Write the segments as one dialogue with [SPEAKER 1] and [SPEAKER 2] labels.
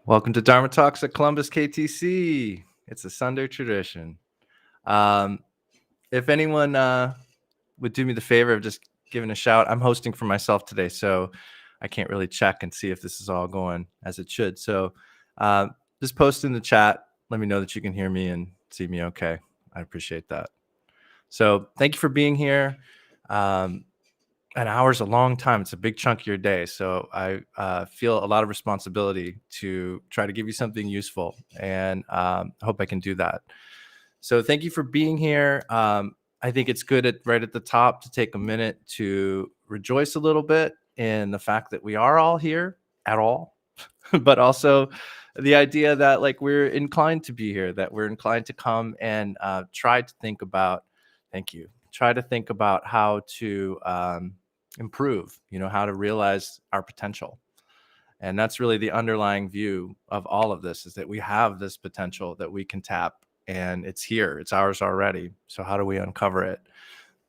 [SPEAKER 1] Welcome to Dharma Talks at Columbus KTC. It's a Sunday tradition. If anyone would do me the favor of just giving a shout, I'm hosting for myself today, so I can't really check and see if this is all going as it should. So just post in the chat. Let me know that you can hear me and see me okay. I appreciate that. So thank you for being here. An hour's a long time. It's a big chunk of your day. So I feel a lot of responsibility to try to give you something useful, and I hope I can do that. So thank you for being here. I think it's good right at the top to take a minute to rejoice a little bit in the fact that we are all here at all, but also the idea that we're inclined to be here, that we're inclined to come and try to think about, try to think about how to improve, how to realize our potential. And that's really the underlying view of all of this, is that we have this potential that we can tap, and it's here, it's ours already. So how do we uncover it?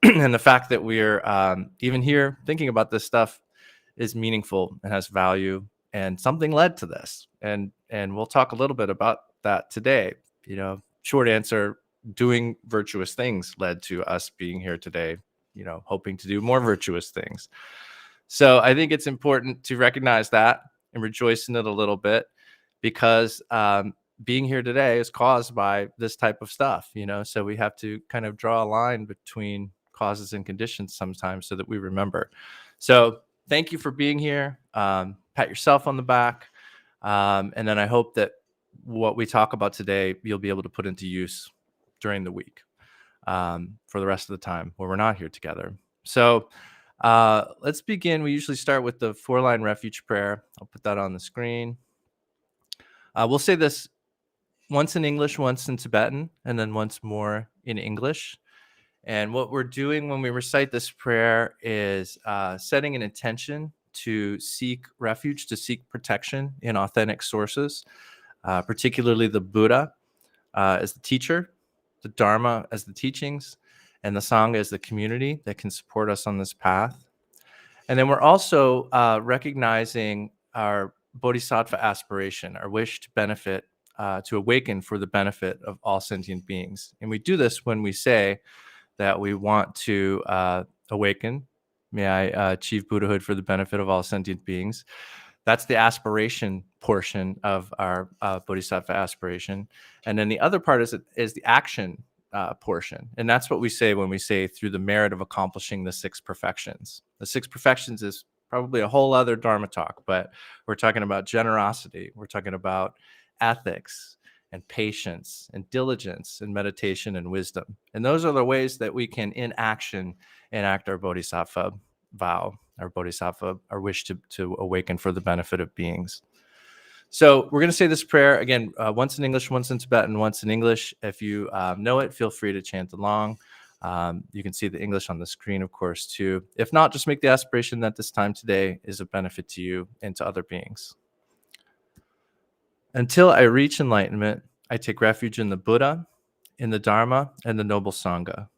[SPEAKER 1] And the fact that we're even here thinking about this stuff is meaningful and has value, and something led to this. And we'll talk a little bit about that today. Short answer, doing virtuous things led to us being here today, hoping to do more virtuous things. So I think it's important to recognize that and rejoice in it a little bit, because being here today is caused by this type of stuff, so we have to kind of draw a line between causes and conditions sometimes so that we remember. So thank you for being here. Pat yourself on the back. And then I hope that what we talk about today, you'll be able to put into use during the week for the rest of the time where we're not here together. So let's begin. We usually start with the 4-line refuge prayer. I'll put that on the screen. We'll say this once in English, once in Tibetan, and then once more in English. And what we're doing when we recite this prayer is setting an intention to seek refuge, to seek protection in authentic sources, particularly the Buddha as the teacher, the Dharma as the teachings, and the Sangha as the community that can support us on this path. And then we're also recognizing our Bodhisattva aspiration, our wish to benefit, to awaken for the benefit of all sentient beings. And we do this when we say that we want to awaken. May I achieve Buddhahood for the benefit of all sentient beings. That's the aspiration portion of our Bodhisattva aspiration. And then the other part is the action portion. And that's what we say when we say through the merit of accomplishing the 6 perfections. The 6 perfections is probably a whole other Dharma talk, but we're talking about generosity. We're talking about ethics and patience and diligence and meditation and wisdom. And those are the ways that we can, in action, enact our Bodhisattva vow, our wish to awaken for the benefit of beings. So we're going to say this prayer again, once in English, once in Tibetan, once in English. If you know it, feel free to chant along. You can see the English on the screen, of course, too. If not, just make the aspiration that this time today is a benefit to you and to other beings. Until I reach enlightenment, I take refuge in the Buddha, in the Dharma, and the noble Sangha.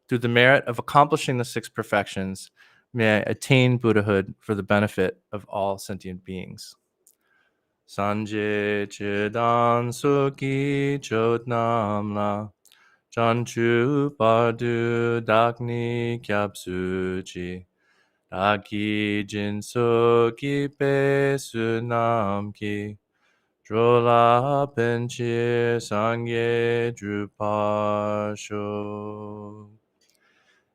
[SPEAKER 1] Through the merit of accomplishing the 6 perfections, may I attain Buddhahood for the benefit of all sentient beings. Sanje Chödron Suki Chödnam La Chanchu Padu Dakni Kyapsuji Daki Jinsuki Pe Sunam Ki Drola Penchir Sangye Drupasho.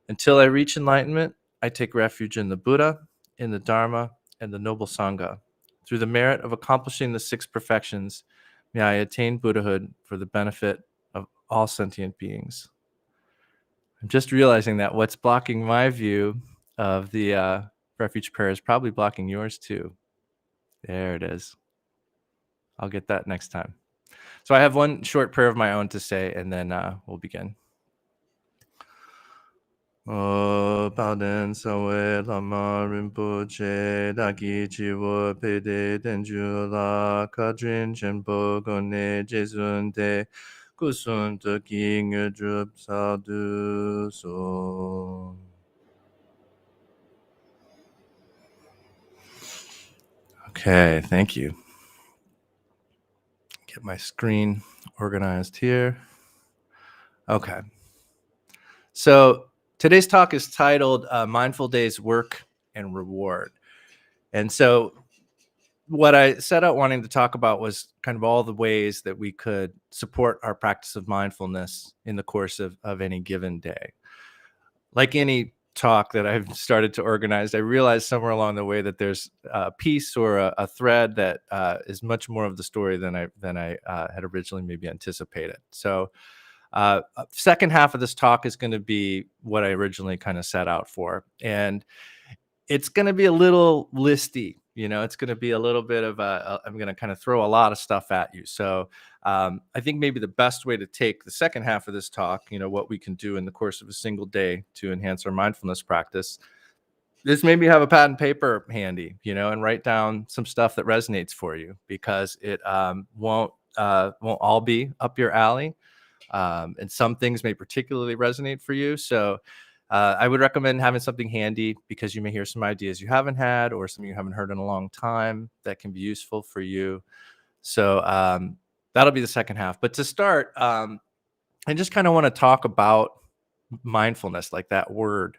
[SPEAKER 1] Until I reach enlightenment, I take refuge in the Buddha, in the Dharma, and the noble Sangha. Through the merit of accomplishing the 6 perfections, may I attain Buddhahood for the benefit of all sentient beings. I'm just realizing that what's blocking my view of the refuge prayer is probably blocking yours too. There it is. I'll get that next time. So I have one short prayer of my own to say, and then we'll begin. Baden Sawe Lama Rinpoche Daki Chiwo Pede Denjula Kadrin Chenpo Gone Jesun De Kusun Toki Ngudrup Sadu So. Okay, thank you. Get my screen organized here. Okay. So today's talk is titled Mindful Days Work and Reward. And so what I set out wanting to talk about was kind of all the ways that we could support our practice of mindfulness in the course of any given day. Like any talk that I've started to organize, I realized somewhere along the way that there's a piece or a thread that is much more of the story than I had originally maybe anticipated. So second half of this talk is going to be what I originally kind of set out for. And it's going to be a little listy, it's going to be a little bit of I'm going to kind of throw a lot of stuff at you. So I think maybe the best way to take the second half of this talk, what we can do in the course of a single day to enhance our mindfulness practice, is maybe have a pad and paper handy, and write down some stuff that resonates for you, because it won't all be up your alley. And some things may particularly resonate for you. So I would recommend having something handy, because you may hear some ideas you haven't had or something you haven't heard in a long time that can be useful for you. So that'll be the second half. But to start, I just kind of want to talk about mindfulness, like that word.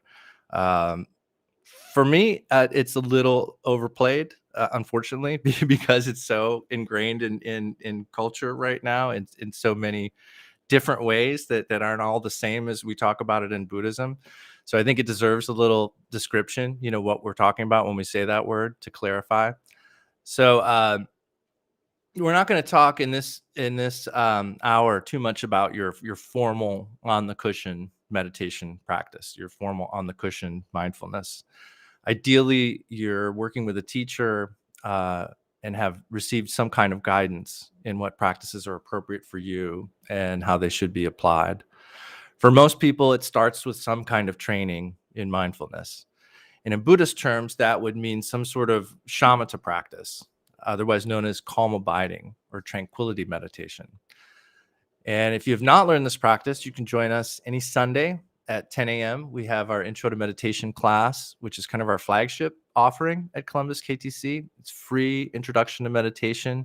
[SPEAKER 1] For me, it's a little overplayed, unfortunately, because it's so ingrained in culture right now, and in so many different ways that aren't all the same as we talk about it in Buddhism. So I think it deserves a little description, what we're talking about when we say that word, to clarify. So we're not going to talk in this hour too much about your formal on the cushion meditation practice, your formal on the cushion mindfulness. Ideally, you're working with a teacher and have received some kind of guidance in what practices are appropriate for you and how they should be applied. For most people, it starts with some kind of training in mindfulness. And in Buddhist terms, that would mean some sort of shamatha practice, otherwise known as calm abiding or tranquility meditation. And if you have not learned this practice, you can join us any Sunday at 10 a.m. We have our Intro to Meditation class, which is kind of our flagship offering at Columbus KTC. It's free introduction to meditation.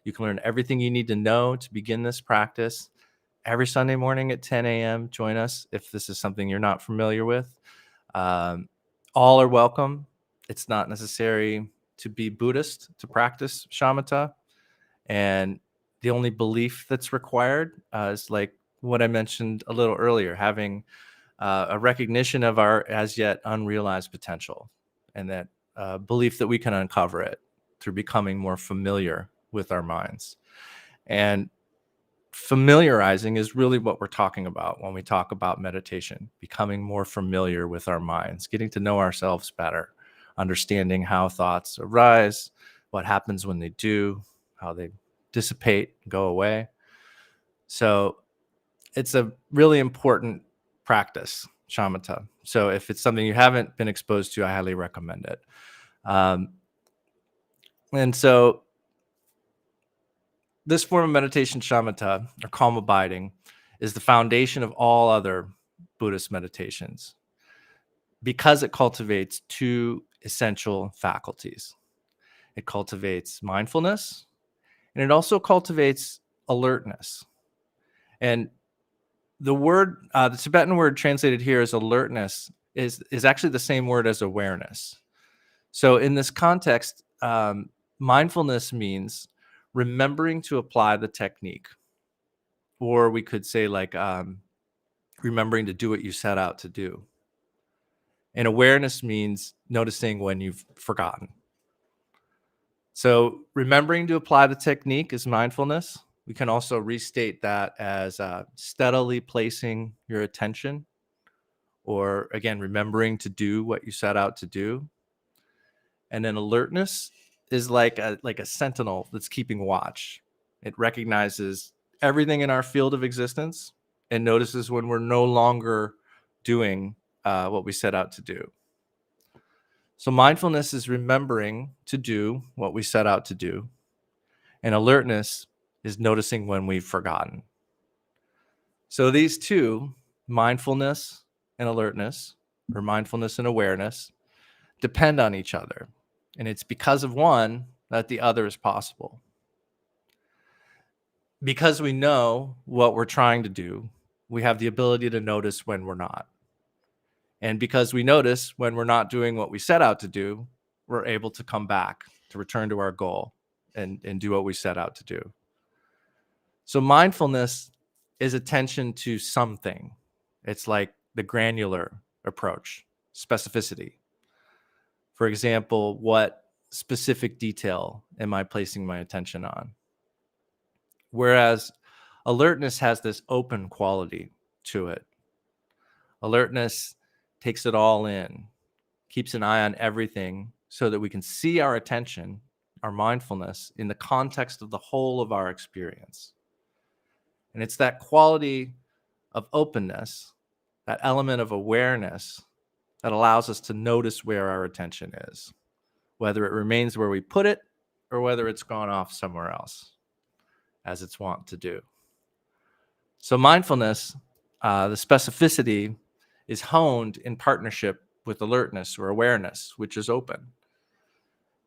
[SPEAKER 1] You can learn everything you need to know to begin this practice every Sunday morning at 10 a.m. Join us if this is something you're not familiar with. All are welcome. It's not necessary to be Buddhist to practice shamatha. And the only belief that's required is like what I mentioned a little earlier, having a recognition of our as yet unrealized potential, and that belief that we can uncover it through becoming more familiar with our minds. And familiarizing is really what we're talking about when we talk about meditation, becoming more familiar with our minds, getting to know ourselves better, understanding how thoughts arise, what happens when they do, how they dissipate, go away. So it's a really important practice, shamatha. So if it's something you haven't been exposed to, I highly recommend it. And so this form of meditation, shamatha, or calm abiding, is the foundation of all other Buddhist meditations, because it cultivates two essential faculties. It cultivates mindfulness, and it also cultivates alertness. And the word, the Tibetan word translated here as alertness, is actually the same word as awareness. So in this context, mindfulness means remembering to apply the technique, or we could say like remembering to do what you set out to do. And awareness means noticing when you've forgotten. So remembering to apply the technique is mindfulness. We can also restate that as steadily placing your attention, or again, remembering to do what you set out to do. And then alertness is like a sentinel that's keeping watch. It recognizes everything in our field of existence and notices when we're no longer doing what we set out to do. So mindfulness is remembering to do what we set out to do, and alertness is noticing when we've forgotten. So these two, mindfulness and alertness, or mindfulness and awareness, depend on each other. And it's because of one that the other is possible. Because we know what we're trying to do, we have the ability to notice when we're not. And because we notice when we're not doing what we set out to do, we're able to come back, to return to our goal and do what we set out to do. So mindfulness is attention to something. It's like the granular approach, specificity. For example, what specific detail am I placing my attention on? Whereas alertness has this open quality to it. Alertness takes it all in, keeps an eye on everything so that we can see our attention, our mindfulness, in the context of the whole of our experience. And it's that quality of openness, that element of awareness, that allows us to notice where our attention is, whether it remains where we put it or whether it's gone off somewhere else, as it's wont to do. So mindfulness, the specificity, is honed in partnership with alertness or awareness, which is open.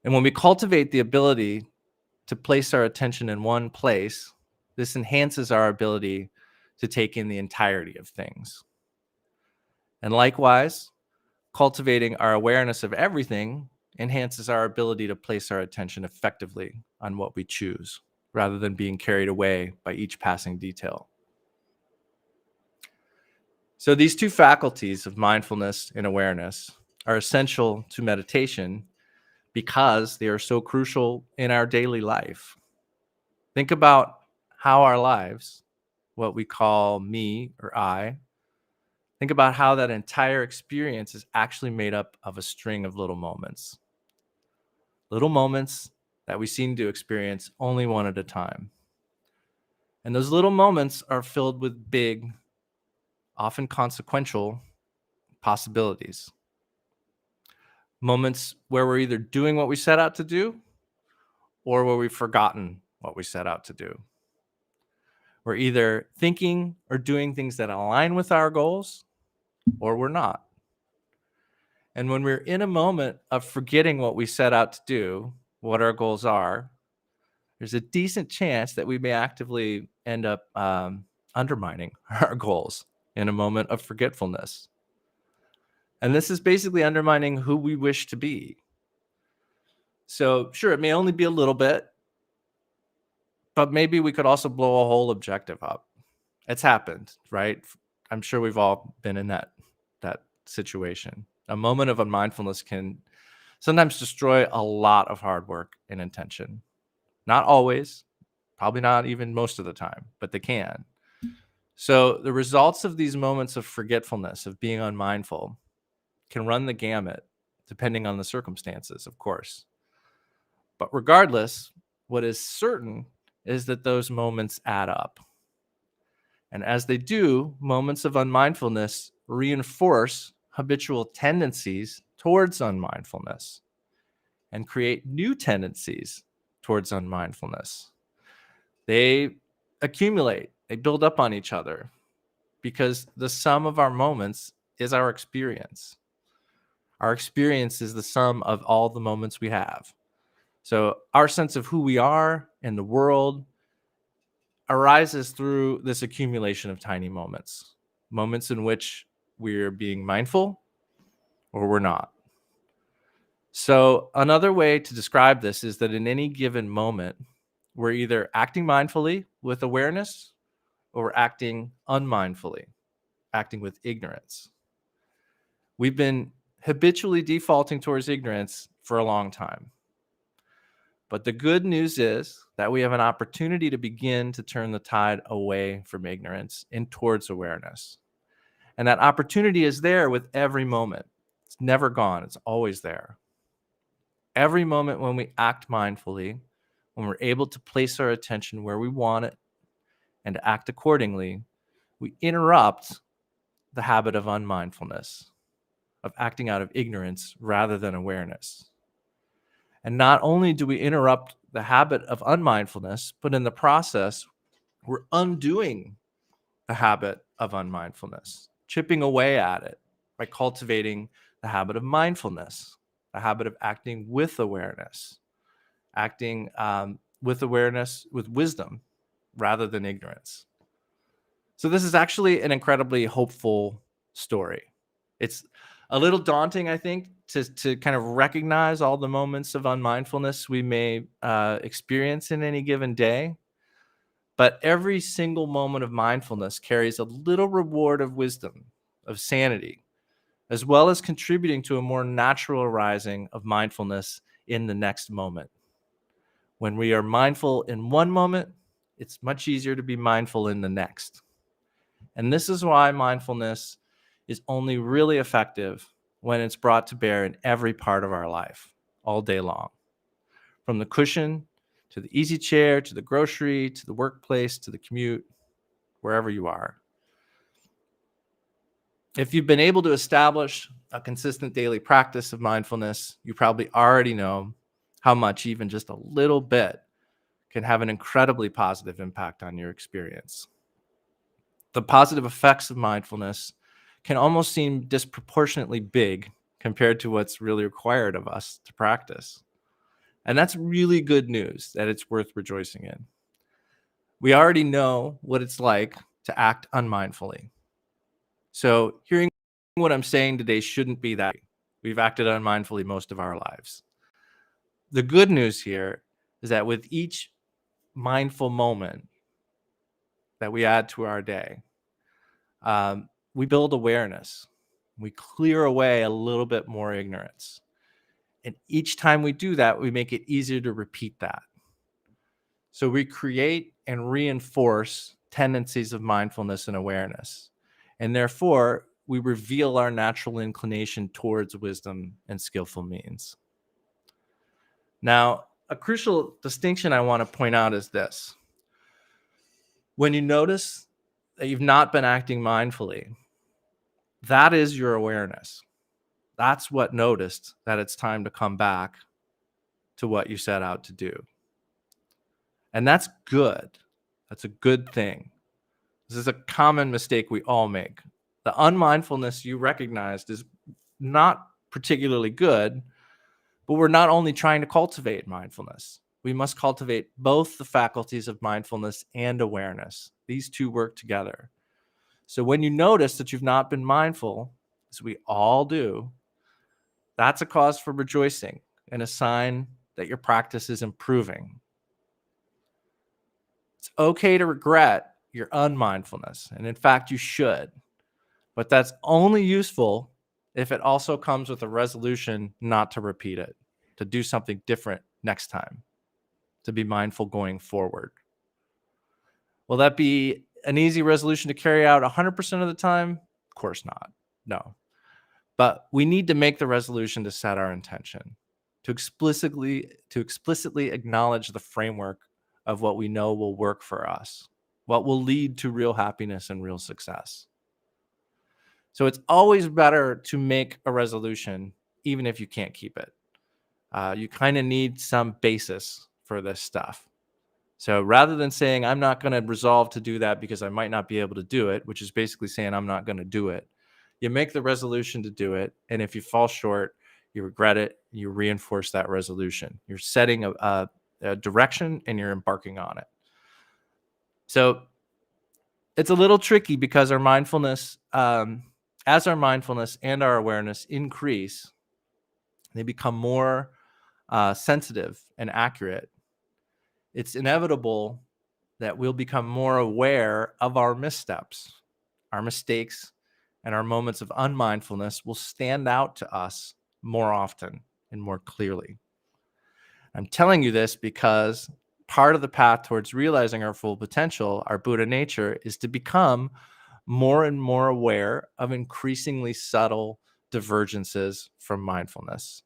[SPEAKER 1] And when we cultivate the ability to place our attention in one place, this enhances our ability to take in the entirety of things. And likewise, cultivating our awareness of everything enhances our ability to place our attention effectively on what we choose, rather than being carried away by each passing detail. So these two faculties of mindfulness and awareness are essential to meditation because they are so crucial in our daily life. Think about how our lives, what we call me or I, think about how that entire experience is actually made up of a string of little moments that we seem to experience only one at a time. And those little moments are filled with big, often consequential possibilities. Moments where we're either doing what we set out to do or where we've forgotten what we set out to do. We're either thinking or doing things that align with our goals or we're not. And when we're in a moment of forgetting what we set out to do, what our goals are, there's a decent chance that we may actively end up undermining our goals in a moment of forgetfulness. And this is basically undermining who we wish to be. So sure, it may only be a little bit, but maybe we could also blow a whole objective up. It's happened, right? I'm sure we've all been in that situation. A moment of unmindfulness can sometimes destroy a lot of hard work and intention. Not always, probably not even most of the time, but they can. So the results of these moments of forgetfulness, of being unmindful, can run the gamut, depending on the circumstances, of course. But regardless, what is certain is that those moments add up. And as they do, moments of unmindfulness reinforce habitual tendencies towards unmindfulness and create new tendencies towards unmindfulness. They accumulate, they build up on each other because the sum of our moments is our experience. Our experience is the sum of all the moments we have. So our sense of who we are in the world arises through this accumulation of tiny moments in which we're being mindful or we're not. So another way to describe this is that in any given moment, we're either acting mindfully with awareness or we're acting unmindfully, acting with ignorance. We've been habitually defaulting towards ignorance for a long time. But the good news is that we have an opportunity to begin to turn the tide away from ignorance and towards awareness. And that opportunity is there with every moment. It's never gone. It's always there. Every moment when we act mindfully, when we're able to place our attention where we want it and to act accordingly, we interrupt the habit of unmindfulness, of acting out of ignorance rather than awareness. And not only do we interrupt the habit of unmindfulness, but in the process, we're undoing the habit of unmindfulness, chipping away at it by cultivating the habit of mindfulness, the habit of acting with awareness, acting with awareness, with wisdom, rather than ignorance. So this is actually an incredibly hopeful story. It's a little daunting, I think, to kind of recognize all the moments of unmindfulness we may experience in any given day. But every single moment of mindfulness carries a little reward of wisdom, of sanity, as well as contributing to a more natural arising of mindfulness in the next moment. When we are mindful in one moment, it's much easier to be mindful in the next. And this is why mindfulness is only really effective when it's brought to bear in every part of our life, all day long. From the cushion to the easy chair, to the grocery, to the workplace, to the commute, wherever you are. If you've been able to establish a consistent daily practice of mindfulness, you probably already know how much even just a little bit can have an incredibly positive impact on your experience. The positive effects of mindfulness can almost seem disproportionately big compared to what's really required of us to practice. And that's really good news that it's worth rejoicing in. We already know what it's like to act unmindfully. So hearing what I'm saying today shouldn't be that we've acted unmindfully most of our lives. The good news here is that with each mindful moment that we add to our day, we build awareness. We clear away a little bit more ignorance. And each time we do that, we make it easier to repeat that. So we create and reinforce tendencies of mindfulness and awareness. And therefore, we reveal our natural inclination towards wisdom and skillful means. Now, a crucial distinction I want to point out is this. When you notice that you've not been acting mindfully, that is your awareness. That's what noticed that it's time to come back to what you set out to do. And that's good. That's a good thing. This is a common mistake we all make. The unmindfulness you recognized is not particularly good, but we're not only trying to cultivate mindfulness. We must cultivate both the faculties of mindfulness and awareness. These two work together. So when you notice that you've not been mindful, as we all do, that's a cause for rejoicing and a sign that your practice is improving. It's okay to regret your unmindfulness, and in fact, you should. But that's only useful if it also comes with a resolution not to repeat it, to do something different next time, to be mindful going forward. Will that be an easy resolution to carry out 100% of the time? Of course not. No. But we need to make the resolution to set our intention, to explicitly acknowledge the framework of what we know will work for us, what will lead to real happiness and real success. So it's always better to make a resolution, even if you can't keep it. You kind of need some basis for this stuff. So rather than saying, I'm not going to resolve to do that because I might not be able to do it, which is basically saying I'm not going to do it, you make the resolution to do it. And if you fall short, you regret it, you reinforce that resolution. You're setting a direction and you're embarking on it. So it's a little tricky because our mindfulness, as our mindfulness and our awareness increase, they become more sensitive and accurate. It's inevitable that we'll become more aware of our missteps, our mistakes, and our moments of unmindfulness will stand out to us more often and more clearly. I'm telling you this because part of the path towards realizing our full potential, our Buddha nature, is to become more and more aware of increasingly subtle divergences from mindfulness.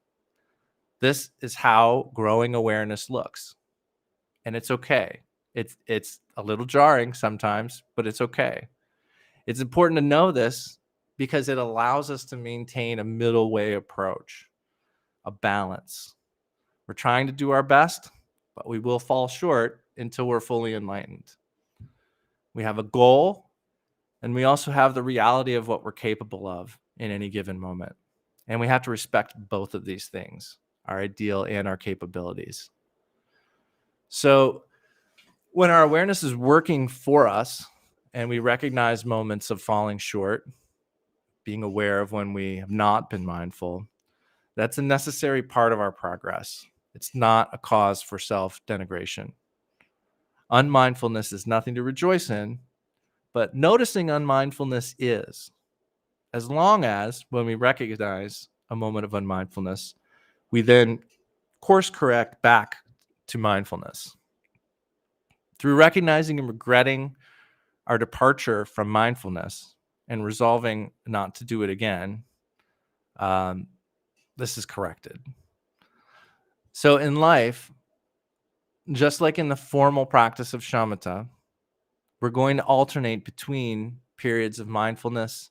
[SPEAKER 1] This is how growing awareness looks. And it's okay. It's a little jarring sometimes, but it's okay. It's important to know this because it allows us to maintain a middle way approach, a balance. We're trying to do our best, but we will fall short until we're fully enlightened. We have a goal, and we also have the reality of what we're capable of in any given moment. And we have to respect both of these things, our ideal and our capabilities. So When our awareness is working for us and we recognize moments of falling short, being aware of when we have not been mindful, that's a necessary part of our progress. It's not a cause for self-denigration. Unmindfulness is nothing to rejoice in, but noticing unmindfulness is. As long as, when we recognize a moment of unmindfulness, we then course correct back to mindfulness. Through recognizing and regretting our departure from mindfulness and resolving not to do it again, this is corrected. So in life, just like in the formal practice of shamatha, we're going to alternate between periods of mindfulness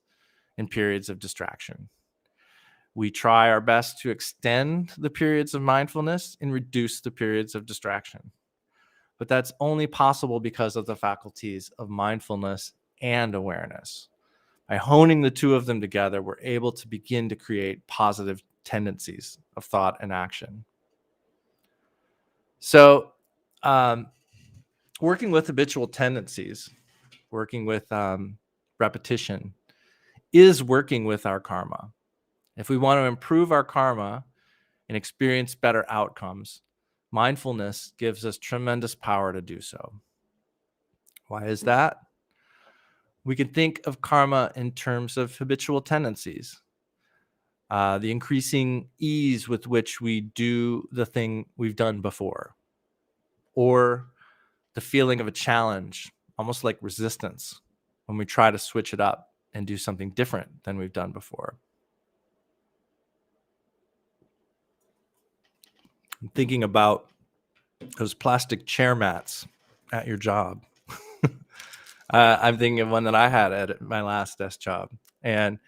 [SPEAKER 1] and periods of distraction. We try our best to extend the periods of mindfulness and reduce the periods of distraction. But that's only possible because of the faculties of mindfulness and awareness. By honing the two of them together, we're able to begin to create positive tendencies of thought and action. So, working with habitual tendencies, working with repetition, is working with our karma. If we want to improve our karma and experience better outcomes, mindfulness gives us tremendous power to do so. Why is that? We can think of karma in terms of habitual tendencies, the increasing ease with which we do the thing we've done before, or the feeling of a challenge, almost like resistance, when we try to switch it up and do something different than we've done before. I'm thinking about those plastic chair mats at your job. I'm thinking of one that I had at my last desk job, and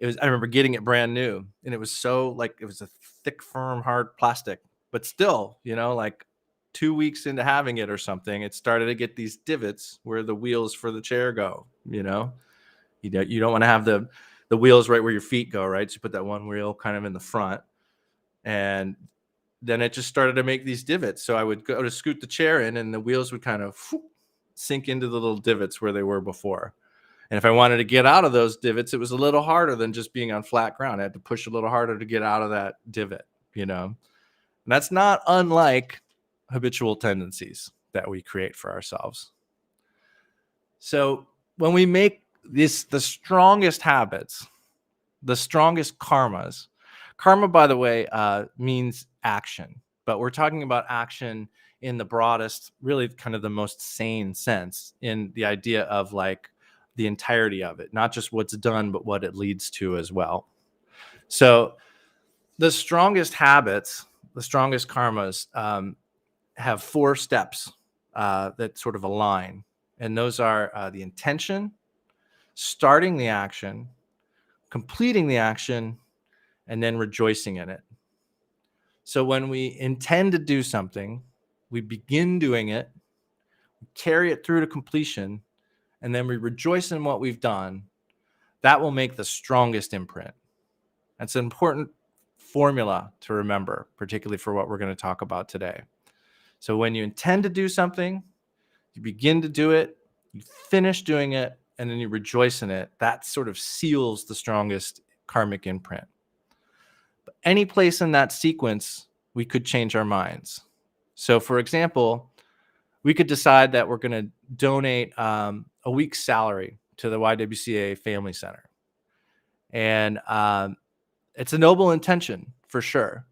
[SPEAKER 1] I remember getting it brand new, and it was so it was a thick, firm, hard plastic, but still, like 2 weeks into having it or something, it started to get these divots where the wheels for the chair go. You don't want to have the wheels right where your feet go, right? So you put that one wheel kind of in the front, and then it just started to make these divots. So I would go to scoot the chair in, and the wheels would kind of sink into the little divots where they were before. And if I wanted to get out of those divots, it was a little harder than just being on flat ground. I had to push a little harder to get out of that divot, And that's not unlike habitual tendencies that we create for ourselves. So when we make the strongest habits, the strongest karmas, karma, by the way, means action, but we're talking about action in the broadest, really kind of the most sane sense, in the idea of the entirety of it, not just what's done, but what it leads to as well. So the strongest habits, the strongest karmas, have 4 steps that sort of align. And those are the intention, starting the action, completing the action, and then rejoicing in it. So when we intend to do something, we begin doing it, carry it through to completion, and then we rejoice in what we've done. That will make the strongest imprint. That's an important formula to remember, particularly for what we're going to talk about today. So when you intend to do something, you begin to do it, you finish doing it, and then you rejoice in it. That sort of seals the strongest karmic imprint. But any place in that sequence, we could change our minds. So for example, we could decide that we're going to donate a week's salary to the YWCA Family Center. And it's a noble intention for sure.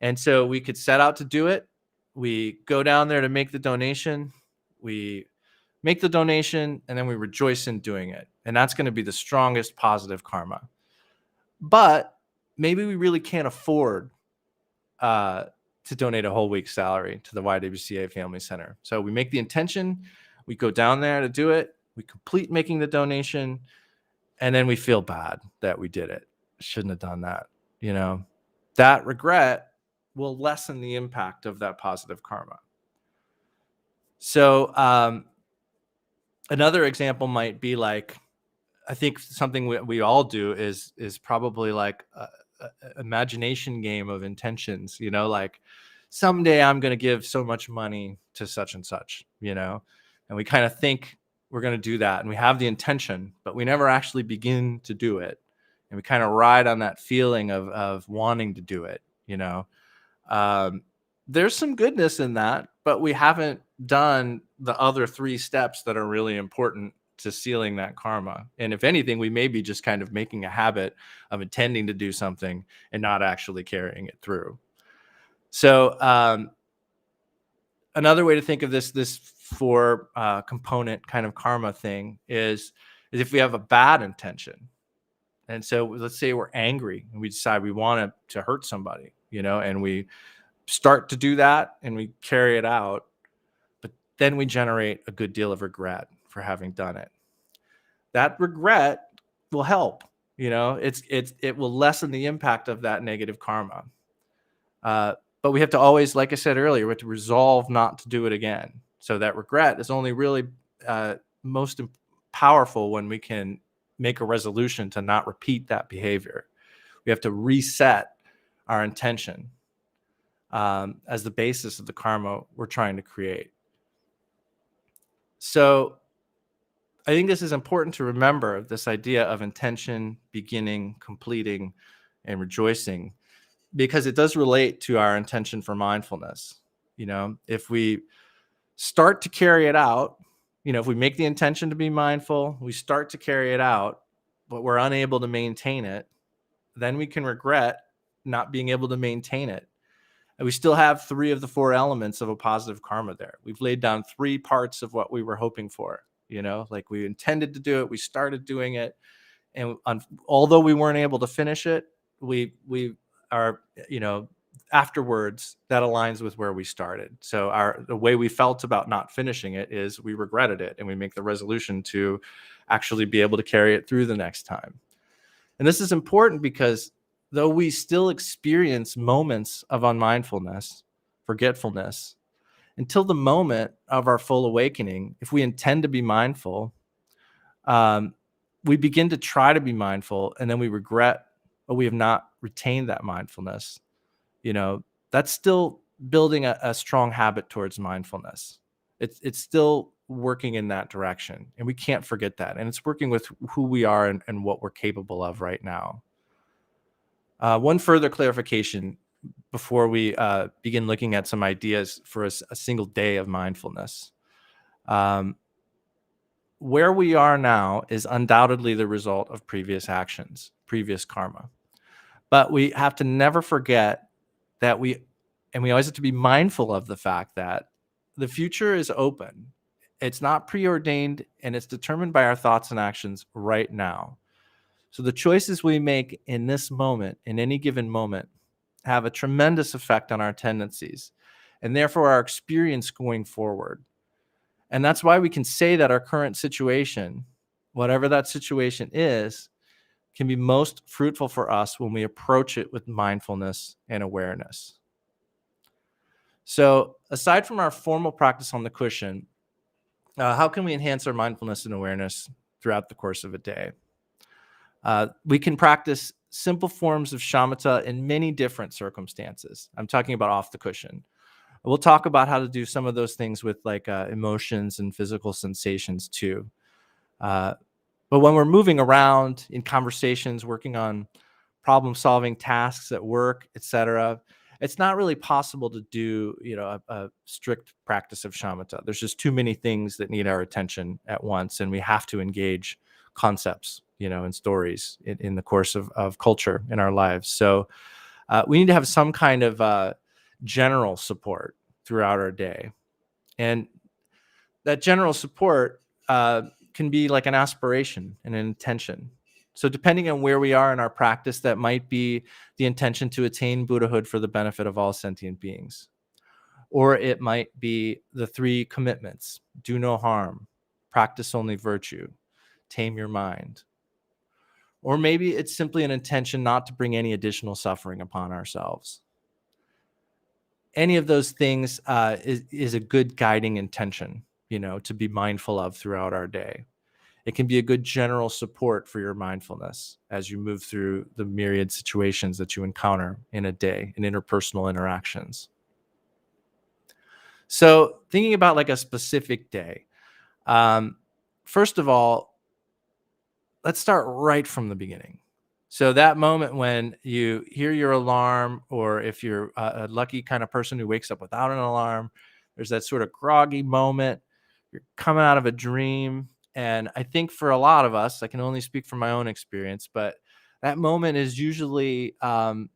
[SPEAKER 1] And so we could set out to do it. We go down there to make the donation. We make the donation, and then we rejoice in doing it. And that's going to be the strongest positive karma. But maybe we really can't afford to donate a whole week's salary to the YWCA Family Center. So we make the intention, we go down there to do it, we complete making the donation, and then we feel bad that we did it. Shouldn't have done that. That regret will lessen the impact of that positive karma. So another example might be I think something we all do is probably an imagination game of intentions, someday I'm going to give so much money to such and such, and we kind of think we're going to do that, and we have the intention, but we never actually begin to do it. And we kind of ride on that feeling of wanting to do it, there's some goodness in that, but we haven't done the other 3 steps that are really important to sealing that karma. And if anything, we may be just kind of making a habit of intending to do something and not actually carrying it through. So another way to think of this 4 component kind of karma thing is if we have a bad intention. And so let's say we're angry and we decide we want to hurt somebody, and we start to do that and we carry it out, but then we generate a good deal of regret for having done it. That regret will help, it will lessen the impact of that negative karma. But we have to always, like I said earlier, we have to resolve not to do it again. So that regret is only really most powerful when we can make a resolution to not repeat that behavior. We have to reset our intention as the basis of the karma we're trying to create. So I think this is important to remember, this idea of intention, beginning, completing, and rejoicing, because it does relate to our intention for mindfulness. If we start to carry it out, if we make the intention to be mindful, we start to carry it out, but we're unable to maintain it, then we can regret not being able to maintain it. And we still have 3 of the 4 elements of a positive karma there. We've laid down 3 parts of what we were hoping for, like we intended to do it, we started doing it, and although we weren't able to finish it, we are, afterwards, that aligns with where we started. So the way we felt about not finishing it is we regretted it, and we make the resolution to actually be able to carry it through the next time. And this is important because though we still experience moments of unmindfulness, forgetfulness, until the moment of our full awakening, if we intend to be mindful, we begin to try to be mindful, and then we regret, but we have not retained that mindfulness. That's still building a strong habit towards mindfulness. It's still working in that direction, and we can't forget that. And it's working with who we are and what we're capable of right now. One further clarification before we begin looking at some ideas for a single day of mindfulness. Where we are now is undoubtedly the result of previous actions, previous karma. But we have to never forget that we always have to be mindful of the fact that the future is open. It's not preordained, and it's determined by our thoughts and actions right now. So the choices we make in this moment, in any given moment, have a tremendous effect on our tendencies, and therefore our experience going forward. And that's why we can say that our current situation, whatever that situation is, can be most fruitful for us when we approach it with mindfulness and awareness. So aside from our formal practice on the cushion, how can we enhance our mindfulness and awareness throughout the course of a day? We can practice simple forms of shamatha in many different circumstances. I'm talking about off the cushion. We'll talk about how to do some of those things with emotions and physical sensations too. But when we're moving around in conversations, working on problem-solving tasks at work, etc., it's not really possible to do, a strict practice of shamatha. There's just too many things that need our attention at once, and we have to engage concepts, and stories in the course of culture in our lives. So we need to have some kind of general support throughout our day, and that general support can be like an aspiration and an intention. So depending on where we are in our practice, that might be the intention to attain Buddhahood for the benefit of all sentient beings. Or it might be the 3 commitments: do no harm, practice only virtue, tame your mind. Or maybe it's simply an intention not to bring any additional suffering upon ourselves. Any of those things is a good guiding intention, to be mindful of throughout our day. It can be a good general support for your mindfulness as you move through the myriad situations that you encounter in a day, in interpersonal interactions. So thinking about like a specific day, um, first of all, let's start right from the beginning. So that moment when you hear your alarm, or if you're a lucky kind of person who wakes up without an alarm, there's that sort of groggy moment. You're coming out of a dream. And I think for a lot of us, I can only speak from my own experience, but that moment is usually kind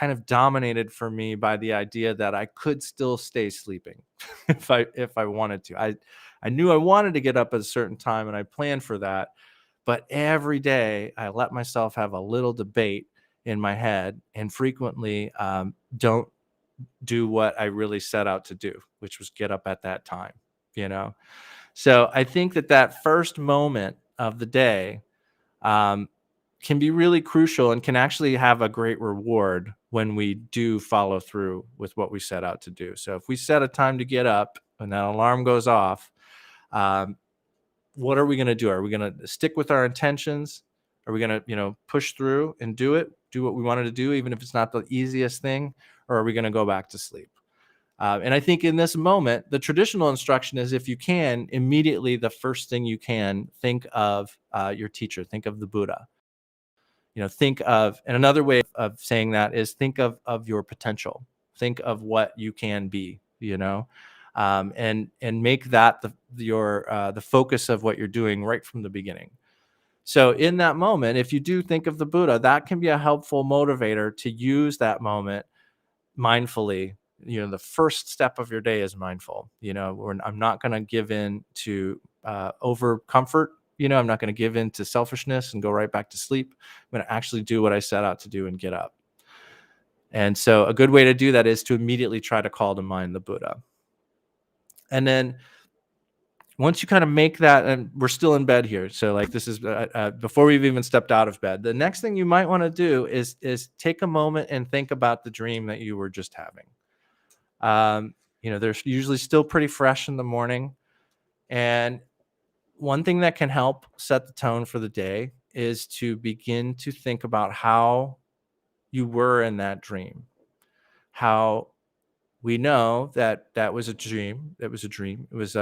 [SPEAKER 1] of dominated for me by the idea that I could still stay sleeping if I wanted to. I knew I wanted to get up at a certain time and I planned for that, but every day I let myself have a little debate in my head and frequently don't do what I really set out to do, which was get up at that time, you know? So I think that first moment of the day um, can be really crucial and can actually have a great reward when we do follow through with what we set out to do. So if we set a time to get up and that alarm goes off, um, what are we going to do? Are we going to stick with our intentions? Are we going to, push through and do what we wanted to do, even if it's not the easiest thing? Or are we going to go back to sleep? And I think in this moment, the traditional instruction is, if you can, immediately the first thing you can, think of your teacher, think of the Buddha. Think of, and another way of saying that is think of your potential. Think of what you can be, and make that the focus of what you're doing right from the beginning. So in that moment, if you do think of the Buddha, that can be a helpful motivator to use that moment mindfully. The first step of your day is mindful. I'm not going to give in to over comfort. I'm not going to give in to selfishness and go right back to sleep. I'm going to actually do what I set out to do and get up. And so a good way to do that is to immediately try to call to mind the Buddha. And then once you kind of make that, and we're still in bed here, so like this is before we've even stepped out of bed, the next thing you might want to do is take a moment and think about the dream that you were just having. They're usually still pretty fresh in the morning. And one thing that can help set the tone for the day is to begin to think about how you were in that dream. How we know that was a dream. It was a dream. It was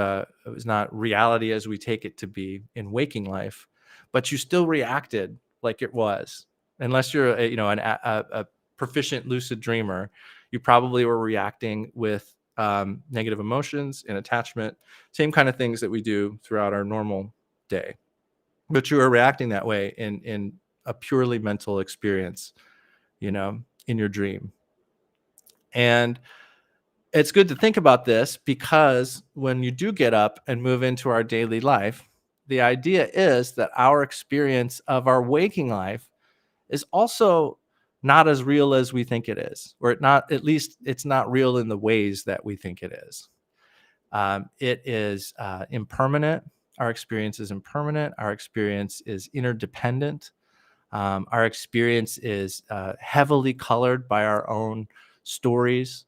[SPEAKER 1] not reality as we take it to be in waking life, but you still reacted like it was. Unless you're a proficient lucid dreamer, you probably were reacting with negative emotions and attachment, same kind of things that we do throughout our normal day. But you are reacting that way in a purely mental experience, in your dream. And it's good to think about this, because when you do get up and move into our daily life, the idea is that our experience of our waking life is also not as real as we think it is, or at least it's not real in the ways that we think it is. It is impermanent. Our experience is impermanent. Our experience is interdependent. Our experience is heavily colored by our own stories.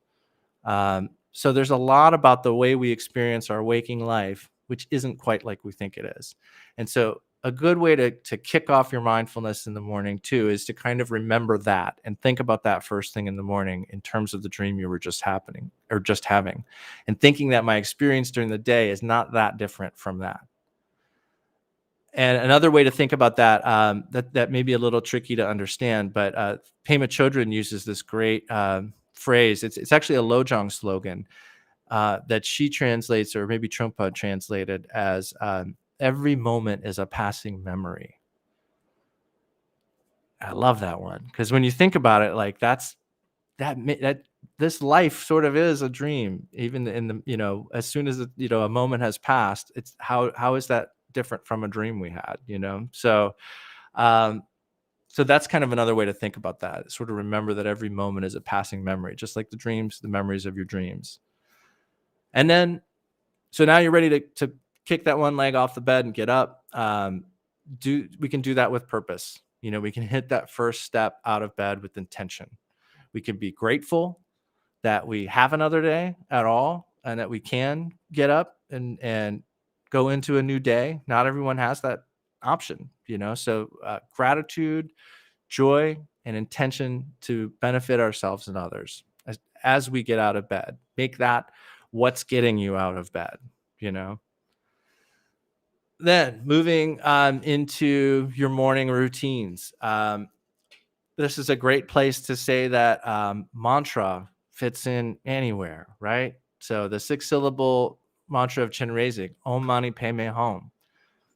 [SPEAKER 1] So there's a lot about the way we experience our waking life, which isn't quite like we think it is. And so a good way to kick off your mindfulness in the morning too is to kind of remember that and think about that first thing in the morning in terms of the dream you were just having, and thinking that my experience during the day is not that different from that. And another way to think about that, that may be a little tricky to understand, but Pema Chödron uses this great phrase. It's actually a Lojong slogan that she translates, or maybe Trungpa translated as, every moment is a passing memory. I love that one, because when you think about it, like that this life sort of is a dream. Even in the, as soon as a moment has passed, it's how is that different from a dream we had? So um, so that's kind of another way to think about that. Sort of remember that every moment is a passing memory, just like the memories of your dreams. And then, so now you're ready to kick that one leg off the bed and get up. We can do that with purpose. We can hit that first step out of bed with intention. We can be grateful that we have another day at all, and that we can get up and go into a new day. Not everyone has that option, so gratitude, joy, and intention to benefit ourselves and others as we get out of bed. Make that what's getting you out of bed, you know? Then moving into your morning routines. This is a great place to say that mantra fits in anywhere, right? So the 6-syllable mantra of Chenrezig, Om Mani Padme Hum.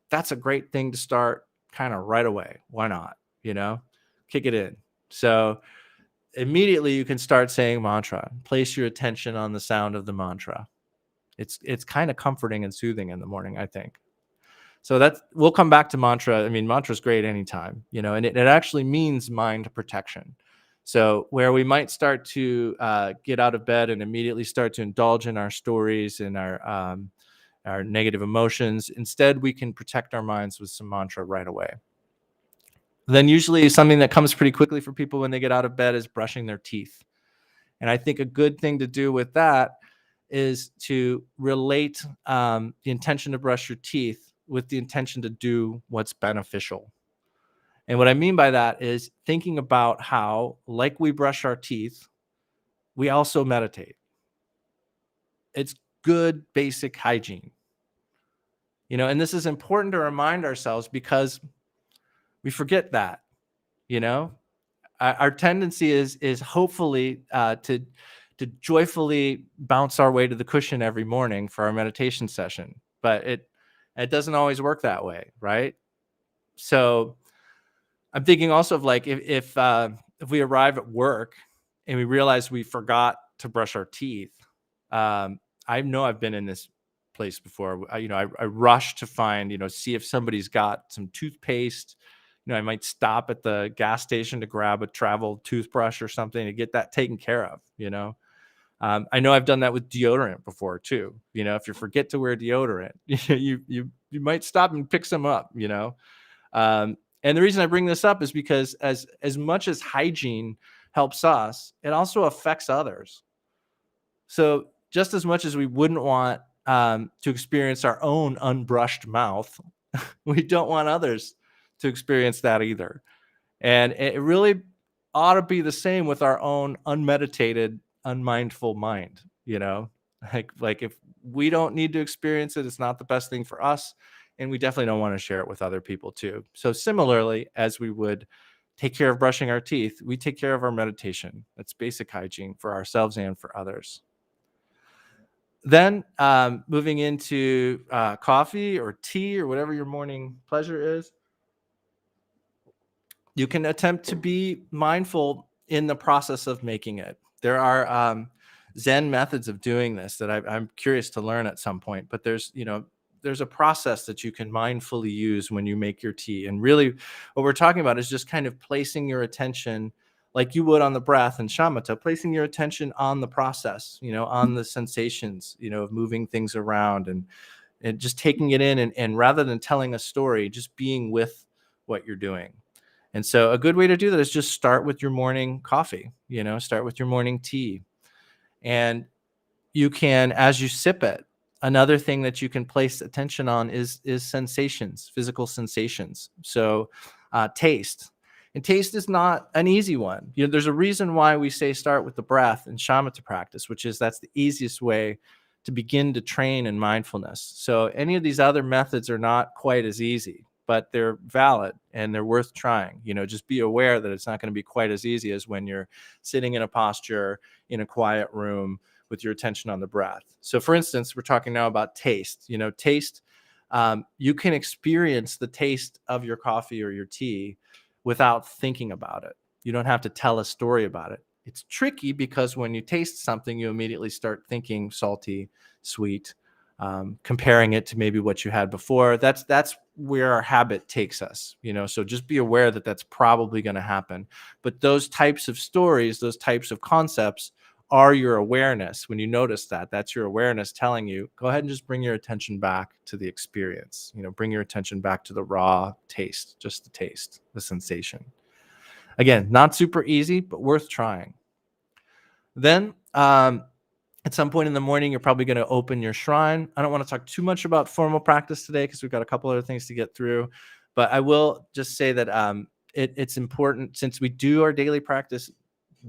[SPEAKER 1] That's a great thing to start kind of right away. Why not? Kick it in. So immediately you can start saying mantra. Place your attention on the sound of the mantra. It's kind of comforting and soothing in the morning, I think. So we'll come back to mantra. I mean, mantra is great anytime, and it actually means mind protection. So where we might start to get out of bed and immediately start to indulge in our stories and our negative emotions, instead we can protect our minds with some mantra right away. Then usually something that comes pretty quickly for people when they get out of bed is brushing their teeth. And I think a good thing to do with that is to relate the intention to brush your teeth with the intention to do what's beneficial. And what I mean by that is thinking about how, like we brush our teeth, we also meditate. It's good basic hygiene. And this is important to remind ourselves because we forget that, Our tendency is hopefully to joyfully bounce our way to the cushion every morning for our meditation session, but it doesn't always work that way, right? So I'm thinking also of like if we arrive at work and we realize we forgot to brush our teeth. I know I've been in this place before. I rush to find, see if somebody's got some toothpaste. I might stop at the gas station to grab a travel toothbrush or something to get that taken care of. I know I've done that with deodorant before too. If you forget to wear deodorant, you might stop and pick some up. And the reason I bring this up is because as much as hygiene helps us, it also affects others. So just as much as we wouldn't want to experience our own unbrushed mouth, we don't want others to experience that either. And it really ought to be the same with our own unmeditated, unmindful mind, like if we don't need to experience it, it's not the best thing for us. And we definitely don't want to share it with other people too. So similarly, as we would take care of brushing our teeth, we take care of our meditation. That's basic hygiene for ourselves and for others. Then moving into coffee or tea or whatever your morning pleasure is, you can attempt to be mindful in the process of making it. There are Zen methods of doing this that I'm curious to learn at some point, but there's a process that you can mindfully use when you make your tea. And really what we're talking about is just kind of placing your attention like you would on the breath and shamatha, placing your attention on the process, on the sensations, of moving things around and just taking it in and rather than telling a story, just being with what you're doing. And so a good way to do that is just start with your morning coffee, start with your morning tea. And you can, as you sip it, another thing that you can place attention on is sensations, physical sensations. So taste. And taste is not an easy one. There's a reason why we say start with the breath and shamatha practice, which is that's the easiest way to begin to train in mindfulness. So any of these other methods are not quite as easy, but they're valid and they're worth trying. Just be aware that it's not going to be quite as easy as when you're sitting in a posture in a quiet room with your attention on the breath. So for instance, we're talking now about taste. Taste, you can experience the taste of your coffee or your tea without thinking about it. You don't have to tell a story about it. It's tricky because when you taste something, you immediately start thinking salty, sweet, comparing it to maybe what you had before. That's where our habit takes us, so just be aware that that's probably going to happen. But those types of stories, those types of concepts are your awareness. When you notice that, that's your awareness telling you, go ahead and just bring your attention back to the experience, bring your attention back to the raw taste, just the taste, the sensation. Again, not super easy, but worth trying. Then at some point in the morning, you're probably going to open your shrine. I don't want to talk too much about formal practice today because we've got a couple other things to get through, but I will just say that it's important, since we do our daily practice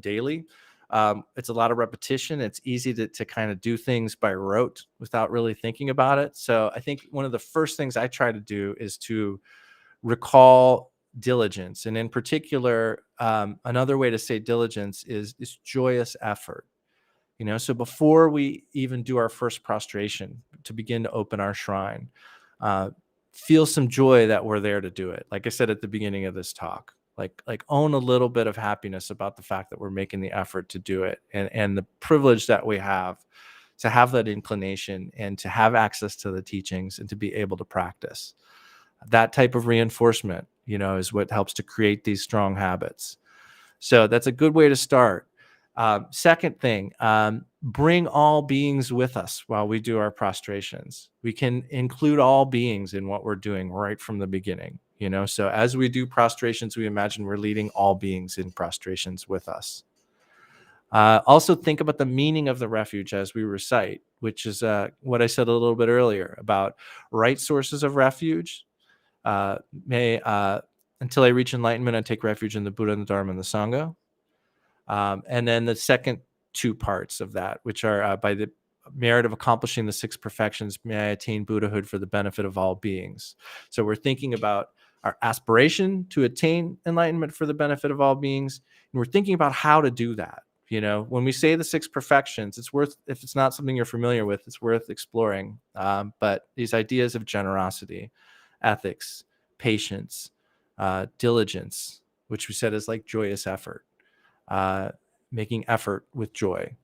[SPEAKER 1] daily, It's a lot of repetition. It's easy to kind of do things by rote without really thinking about it. So I think one of the first things I try to do is to recall diligence. And in particular, another way to say diligence is joyous effort. So before we even do our first prostration to begin to open our shrine, uh, feel some joy that we're there to do it. Like I said at the beginning of this talk, like own a little bit of happiness about the fact that we're making the effort to do it, and the privilege that we have to have that inclination and to have access to the teachings and to be able to practice. That type of reinforcement, is what helps to create these strong habits. So that's a good way to start. Second thing, bring all beings with us while we do our prostrations. We can include all beings in what we're doing right from the beginning. So as we do prostrations, we imagine we're leading all beings in prostrations with us. Also think about the meaning of the refuge as we recite, which is what I said a little bit earlier about right sources of refuge. May until I reach enlightenment, I take refuge in the Buddha and the Dharma and the Sangha. And then the second two parts of that, which are by the merit of accomplishing the six perfections, may I attain Buddhahood for the benefit of all beings. So we're thinking about our aspiration to attain enlightenment for the benefit of all beings. And we're thinking about how to do that. When we say the six perfections, it's worth, if it's not something you're familiar with, it's worth exploring. But these ideas of generosity, ethics, patience, diligence, which we said is like joyous effort. Making effort with joy,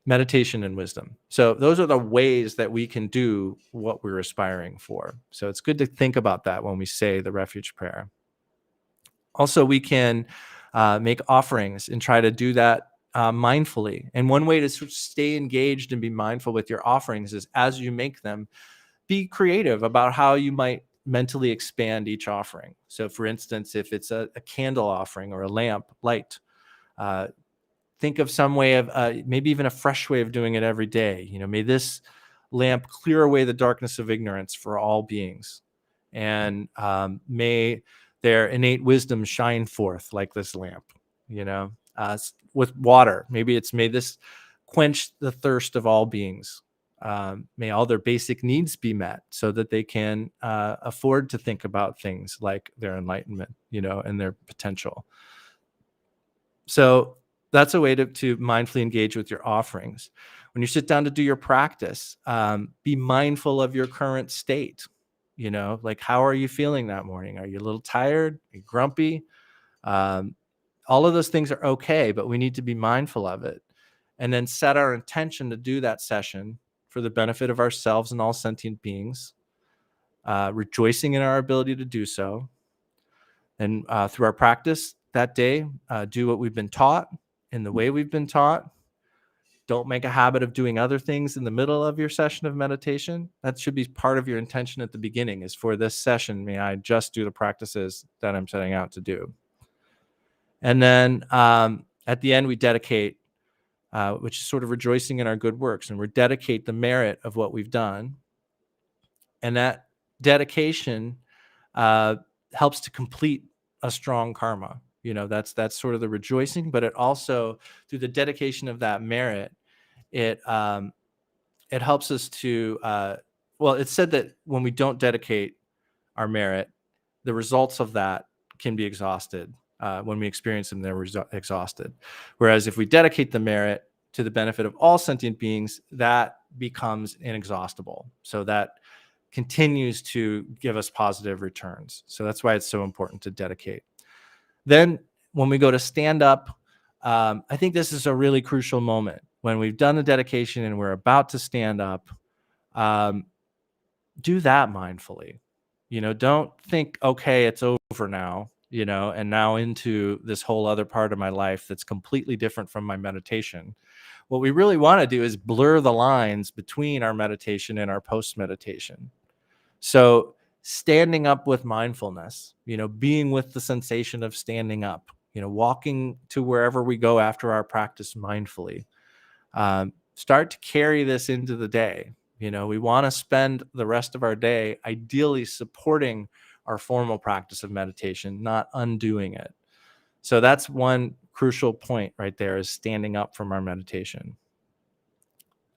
[SPEAKER 1] meditation and wisdom. So those are the ways that we can do what we're aspiring for. So it's good to think about that when we say the refuge prayer. Also, we can make offerings and try to do that mindfully. And one way to stay engaged and be mindful with your offerings is as you make them, be creative about how you might mentally expand each offering. So for instance, if it's a candle offering or a lamp light, think of some way of maybe even a fresh way of doing it every day. May this lamp clear away the darkness of ignorance for all beings, and may their innate wisdom shine forth like this lamp. With water, maybe it's may this quench the thirst of all beings. May all their basic needs be met so that they can afford to think about things like their enlightenment, and their potential. So that's a way to mindfully engage with your offerings. When you sit down to do your practice, be mindful of your current state. Like how are you feeling that morning? Are you a little tired? Are you grumpy? All of those things are okay, but we need to be mindful of it. And then set our intention to do that session for the benefit of ourselves and all sentient beings, rejoicing in our ability to do so. And through our practice that day, do what we've been taught in the way we've been taught. Don't make a habit of doing other things in the middle of your session of meditation. That should be part of your intention at the beginning, is for this session, may I just do the practices that I'm setting out to do. And then at the end, we dedicate, which is sort of rejoicing in our good works, and we dedicate the merit of what we've done. And that dedication helps to complete a strong karma. That's sort of the rejoicing, but it also, through the dedication of that merit, it helps us to, it's said that when we don't dedicate our merit, the results of that can be exhausted. When we experience them, they're exhausted. Whereas if we dedicate the merit to the benefit of all sentient beings, that becomes inexhaustible. So that continues to give us positive returns. So that's why it's so important to dedicate. Then when we go to stand up, I think this is a really crucial moment. When we've done the dedication and we're about to stand up, do that mindfully. Don't think, okay, it's over now, and now into this whole other part of my life that's completely different from my meditation. What we really want to do is blur the lines between our meditation and our post-meditation. So standing up with mindfulness, being with the sensation of standing up, walking to wherever we go after our practice mindfully. Start to carry this into the day. We want to spend the rest of our day ideally supporting our formal practice of meditation, not undoing it. So that's one crucial point right there is standing up from our meditation.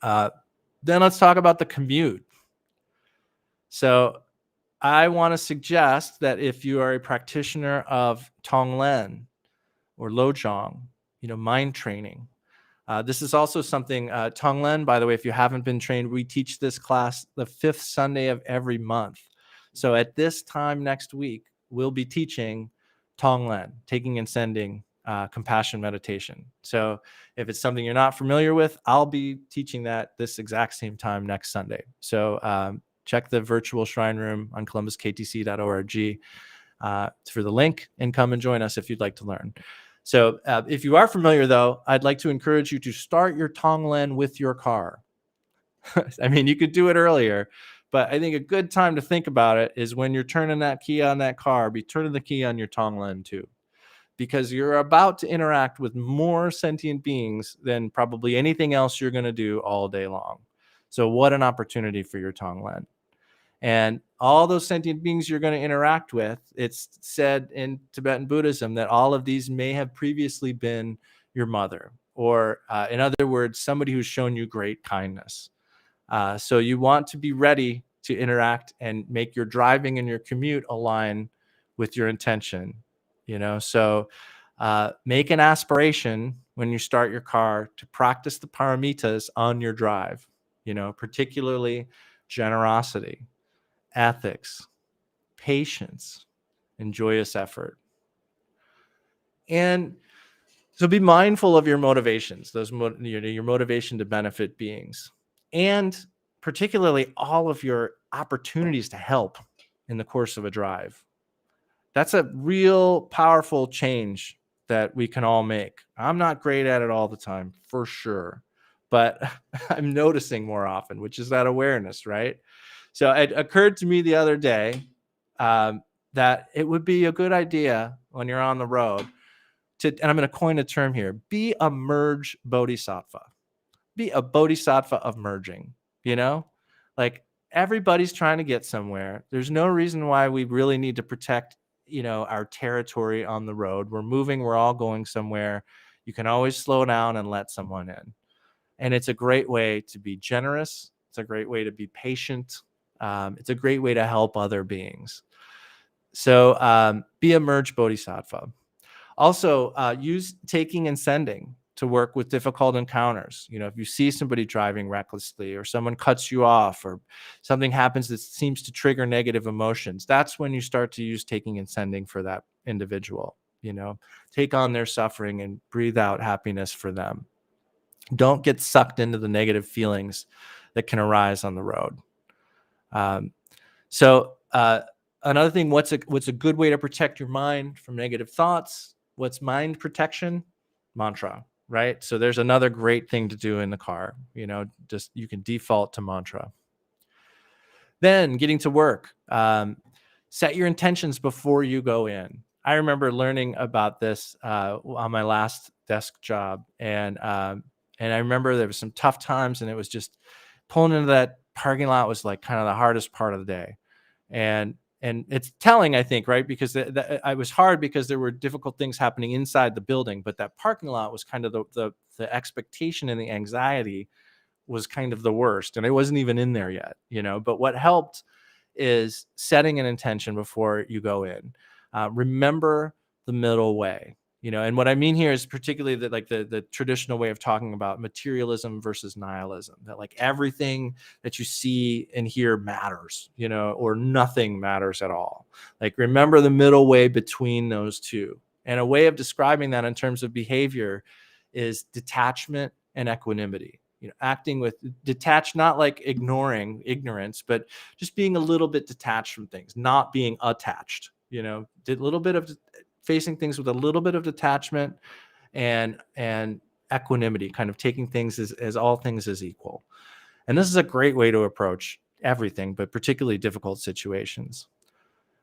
[SPEAKER 1] Then let's talk about the commute. So I want to suggest that if you are a practitioner of Tonglen or Lojong, mind training, this is also something, Tonglen, by the way, if you haven't been trained, we teach this class the 5th Sunday of every month. So at this time next week, we'll be teaching Tonglen, taking and sending compassion meditation. So if it's something you're not familiar with, I'll be teaching that this exact same time next Sunday. So check the virtual shrine room on columbuskTC.org for the link and come and join us if you'd like to learn. So if you are familiar, though, I'd like to encourage you to start your Tonglen with your car. I mean, you could do it earlier, but I think a good time to think about it is when you're turning that key on that car, be turning the key on your Tonglen too, because you're about to interact with more sentient beings than probably anything else you're going to do all day long. So what an opportunity for your Tonglen. And all those sentient beings you're going to interact with, it's said in Tibetan Buddhism that all of these may have previously been your mother, or in other words, somebody who's shown you great kindness. So you want to be ready to interact and make your driving and your commute align with your intention. So make an aspiration when you start your car to practice the paramitas on your drive, particularly generosity, ethics, patience, and joyous effort. And so be mindful of your motivations, your motivation to benefit beings, and particularly all of your opportunities to help in the course of a drive. That's a real powerful change that we can all make. I'm not great at it all the time, for sure, but I'm noticing more often, which is that awareness, right? So it occurred to me the other day that it would be a good idea when you're on the road and I'm going to coin a term here, be a merge bodhisattva. Be a bodhisattva of merging, like everybody's trying to get somewhere. There's no reason why we really need to protect, our territory on the road. We're moving, we're all going somewhere. You can always slow down and let someone in. And it's a great way to be generous. It's a great way to be patient. It's a great way to help other beings. So be a merge bodhisattva. Also, use taking and sending to work with difficult encounters. If you see somebody driving recklessly, or someone cuts you off, or something happens that seems to trigger negative emotions, that's when you start to use taking and sending for that individual. Take on their suffering and breathe out happiness for them. Don't get sucked into the negative feelings that can arise on the road. So another thing, what's a good way to protect your mind from negative thoughts? What's mind protection? Mantra, right? So there's another great thing to do in the car. Just you can default to mantra. Then getting to work, set your intentions before you go in. I remember learning about this on my last desk job, and I remember there was some tough times, and it was just pulling into that parking lot was like kind of the hardest part of the day. And it's telling, I think, right? Because I was hard because there were difficult things happening inside the building, but that parking lot was kind of the expectation and the anxiety was kind of the worst. And I wasn't even in there yet, but what helped is setting an intention before you go in. Remember the middle way. And what I mean here is particularly that, like the traditional way of talking about materialism versus nihilism, that like everything that you see and hear matters, or nothing matters at all. Like remember the middle way between those two. And a way of describing that in terms of behavior is detachment and equanimity. Acting with detached, not like ignoring ignorance, but just being a little bit detached from things, not being attached, a little bit of facing things with a little bit of detachment and equanimity, kind of taking things as all things as equal. And this is a great way to approach everything, but particularly difficult situations.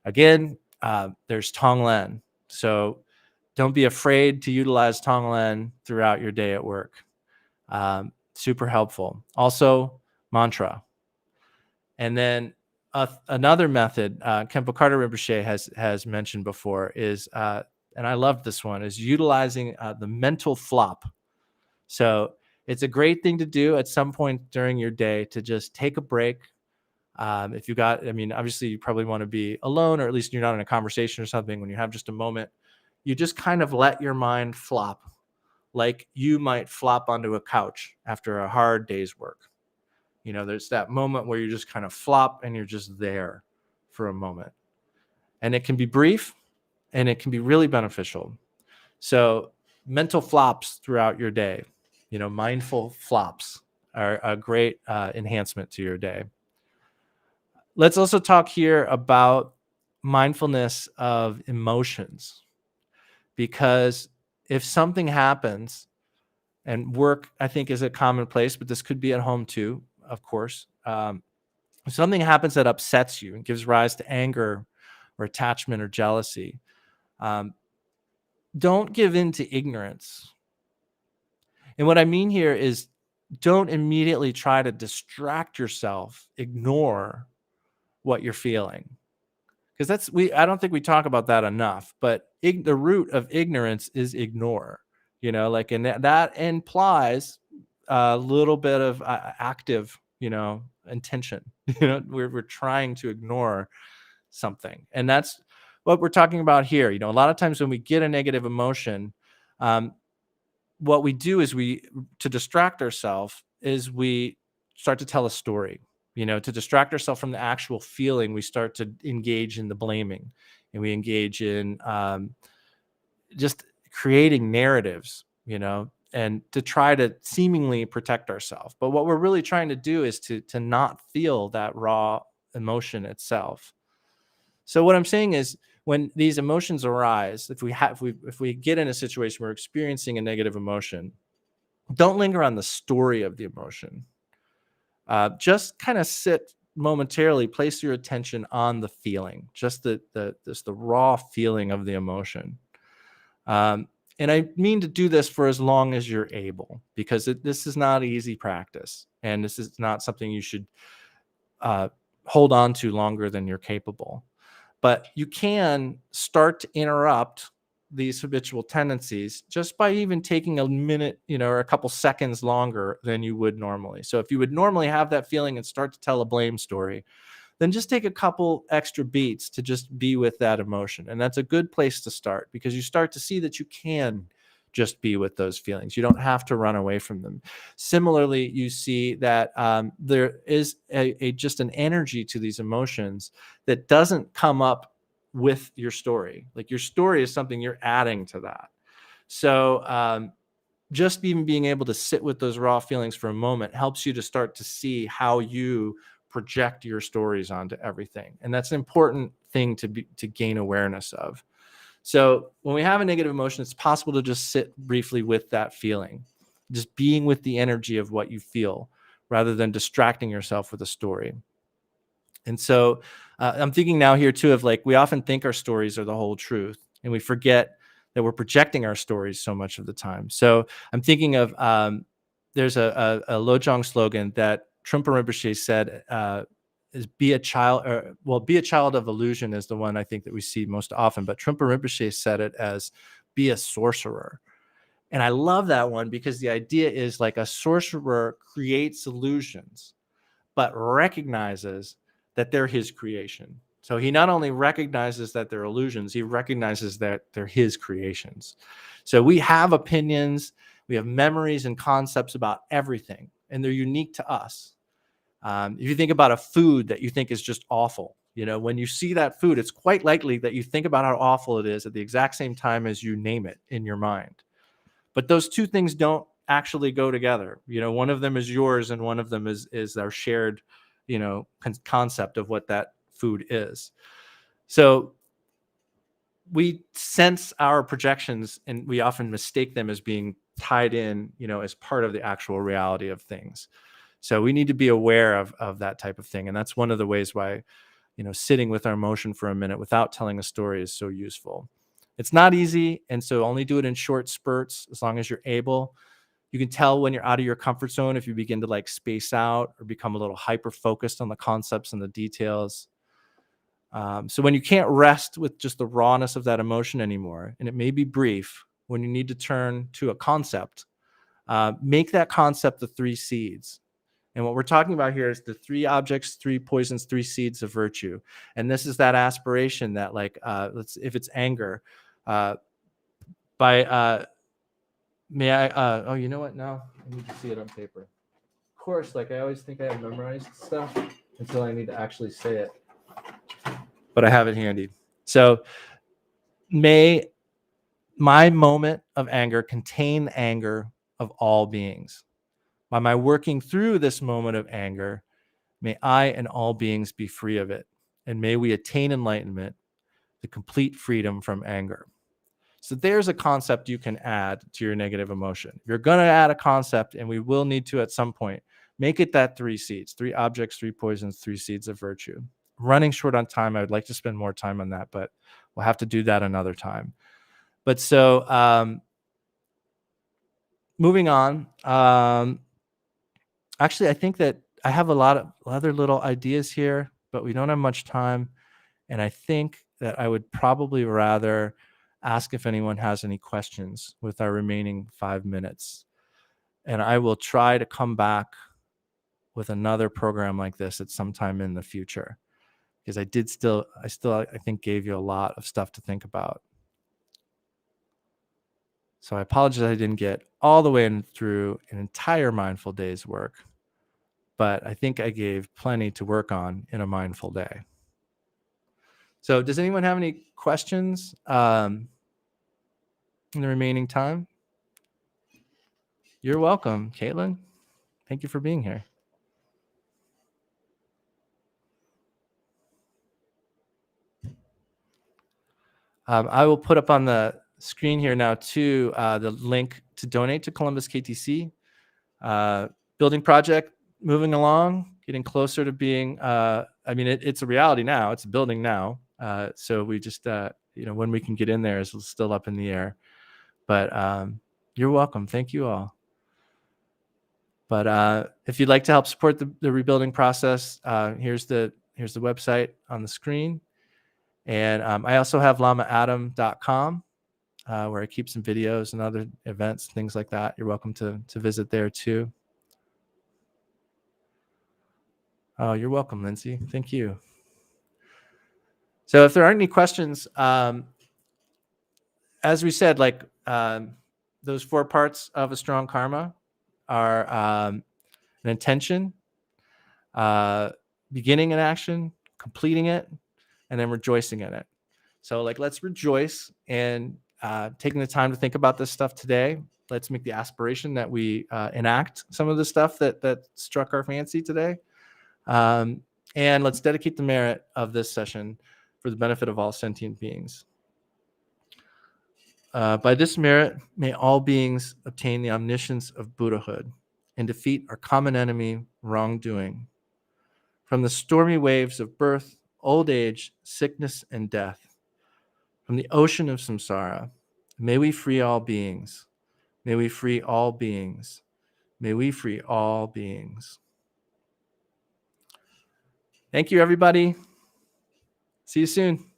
[SPEAKER 1] Again, there's Tonglen. So don't be afraid to utilize Tonglen throughout your day at work. Super helpful. Also, mantra. And then another method Khenpo Karthar Rinpoche has mentioned before is and I love this one, is utilizing the mental flop. So it's a great thing to do at some point during your day to just take a break. If you got, I mean, obviously you probably want to be alone, or at least you're not in a conversation or something. When you have just a moment, you just kind of let your mind flop, like you might flop onto a couch after a hard day's work. There's that moment where you just kind of flop and you're just there for a moment. And it can be brief and it can be really beneficial. So mental flops throughout your day, mindful flops are a great enhancement to your day. Let's also talk here about mindfulness of emotions, because if something happens, and work, I think, is a common place, but this could be at home too, of course. If something happens that upsets you and gives rise to anger or attachment or jealousy, don't give in to ignorance. And what I mean here is, don't immediately try to distract yourself, ignore what you're feeling. Because I don't think we talk about that enough, but the root of ignorance is ignore, and that implies a little bit of active, intention. We're trying to ignore something. And that's what we're talking about here. A lot of times when we get a negative emotion, what we do is to distract ourselves, is we start to tell a story. To distract ourselves from the actual feeling, we start to engage in the blaming, and we engage in just creating narratives, and to try to seemingly protect ourselves. But what we're really trying to do is to not feel that raw emotion itself. So what I'm saying is, when these emotions arise, if we get in a situation where we're experiencing a negative emotion, don't linger on the story of the emotion. Just kind of sit momentarily, place your attention on the feeling, just the raw feeling of the emotion. And I mean to do this for as long as you're able, because this is not easy practice, and this is not something you should hold on to longer than you're capable. But you can start to interrupt these habitual tendencies just by even taking a minute, or a couple seconds longer than you would normally. So if you would normally have that feeling and start to tell a blame story, then just take a couple extra beats to just be with that emotion. And that's a good place to start, because you start to see that you can just be with those feelings. You don't have to run away from them. Similarly, you see that there is just an energy to these emotions that doesn't come up with your story. Like, your story is something you're adding to that. So just even being able to sit with those raw feelings for a moment helps you to start to see how you project your stories onto everything. And that's an important thing to gain awareness of. So when we have a negative emotion, it's possible to just sit briefly with that feeling, just being with the energy of what you feel, rather than distracting yourself with a story. And so I'm thinking now here too of, like, we often think our stories are the whole truth, and we forget that we're projecting our stories so much of the time. So I'm thinking of there's a Lojong slogan that Trungpa Rinpoche said, is be a child, be a child of illusion is the one I think that we see most often. But Trungpa Rinpoche said it as be a sorcerer. And I love that one, because the idea is, like, a sorcerer creates illusions, but recognizes that they're his creation. So he not only recognizes that they're illusions, he recognizes that they're his creations. So we have opinions, we have memories and concepts about everything, and they're unique to us. If you think about a food that you think is just awful, when you see that food, it's quite likely that you think about how awful it is at the exact same time as you name it in your mind. But those two things don't actually go together. One of them is yours, and one of them is our shared, concept of what that food is. So we sense our projections, and we often mistake them as being tied in, as part of the actual reality of things. So we need to be aware of that type of thing. And that's one of the ways why, sitting with our emotion for a minute without telling a story is so useful. It's not easy. And so only do it in short spurts as long as you're able. You can tell when you're out of your comfort zone if you begin to, like, space out or become a little hyper focused on the concepts and the details. So when you can't rest with just the rawness of that emotion anymore, and it may be brief, when you need to turn to a concept, make that concept the 3 seeds. And what we're talking about here is the 3 objects, 3 poisons, 3 seeds of virtue. And this is that aspiration that, like, if it's anger, may I, oh, you know what? Now I need to see it on paper. Of course, like, I always think I have memorized stuff until I need to actually say it. But I have it handy. So may my moment of anger contain the anger of all beings. By my working through this moment of anger, may I and all beings be free of it. And may we attain enlightenment, the complete freedom from anger. So there's a concept you can add to your negative emotion. If you're going to add a concept, and we will need to at some point, make it that 3 seeds, 3 objects, 3 poisons, 3 seeds of virtue. Running short on time. I would like to spend more time on that, but we'll have to do that another time. But so moving on. Actually, I think that I have a lot of other little ideas here, but we don't have much time. And I think that I would probably rather ask if anyone has any questions with our remaining 5 minutes. And I will try to come back with another program like this at some time in the future, because I think gave you a lot of stuff to think about. So I apologize I didn't get all the way through an entire mindful day's work, but I think I gave plenty to work on in a mindful day. So does anyone have any questions in the remaining time? You're welcome, Caitlin. Thank you for being here. I will put up on the screen here now too the link to donate to Columbus KTC. Building project moving along, getting closer to being, it's a reality now. It's a building now. So we just, when we can get in there is still up in the air. But you're welcome. Thank you all. But if you'd like to help support the rebuilding process, here's the website on the screen. And I also have lamaadam.com where I keep some videos and other events, things like that. You're welcome to visit there too. Oh, you're welcome, Lindsay. Thank you. So if there aren't any questions, as we said, like those 4 parts of a strong karma are an intention, beginning an action, completing it, and then rejoicing in it. So like, let's rejoice in taking the time to think about this stuff today. Let's make the aspiration that we enact some of the stuff that struck our fancy today. And let's dedicate the merit of this session for the benefit of all sentient beings. By this merit, may all beings obtain the omniscience of Buddhahood and defeat our common enemy, wrongdoing. From the stormy waves of birth, old age, sickness, and death, from the ocean of samsara, may we free all beings. May we free all beings. May we free all beings. Thank you, everybody. See you soon.